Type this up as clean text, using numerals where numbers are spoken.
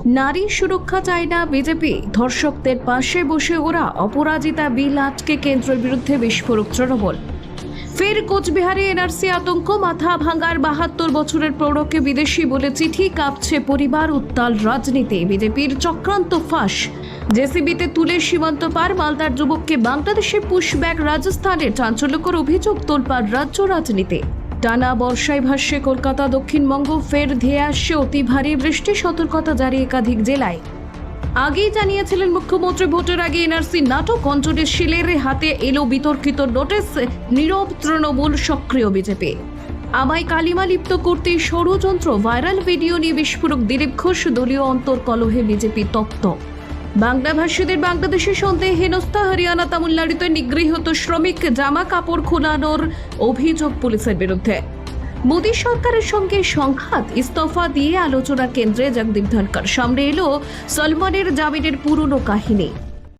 নারী সুরক্ষা চায় না বিজেপি, ধর্ষকদের পাশে বসে ওরা অপরাজিতা বিল আটকে কেন্দ্রের বিরুদ্ধে বিস্ফোরক তৃণমূল। ফের কোচবিহারে এনআরসি আতঙ্ক, মাথা ভাঙার ৭২ বছরের প্রৌঢ়কে বিদেশি বলে চিঠি, কাঁপছে পরিবার, উত্তাল রাজনীতি, বিজেপির চক্রান্ত ফাঁস। জেসিবিতে তুলে সীমান্ত পার, মালদার যুবককে বাংলাদেশে পুশব্যাক, রাজস্থানের চাঞ্চল্যকর অভিযোগ, তোলপাড় রাজ্য রাজনীতি। টানা বর্ষায় ভাসছে কলকাতা, দক্ষিণবঙ্গ, ফের ধেয়ে আসছে অতি ভারী বৃষ্টি, সতর্কতা জারি একাধিক জেলায়। আগেই জানিয়েছিলেন মুখ্যমন্ত্রী, ভোটের আগে এনআরসি নাটক, অঞ্জলি শীলের হাতে এলো বিতর্কিত নোটিশ, নীরব তৃণমূল, সক্রিয় বিজেপি। আমায় কালিমা লিপ্ত করতে ষড়যন্ত্র, ভাইরাল ভিডিও নিয়ে বিস্ফোরক দিলীপ ঘোষ, দলীয় অন্তর্কলহে বিজেপি তপ্ত। বাংলাভাষীদের বাংলাদেশে সন্দেহে হেনস্থা, হরিয়ানা তামিলনাড়ুতে নিগৃহীত শ্রমিক, জামা কাপড় খোলানোর অভিযোগ পুলিশের বিরুদ্ধে। মোদী সরকারের সঙ্গে সংঘাত, ইস্তফা দিয়ে আলোচনা কেন্দ্রে জগদীপ ধনকর। সামনে এলো সলমনের জামিনের পুরনো কাহিনী।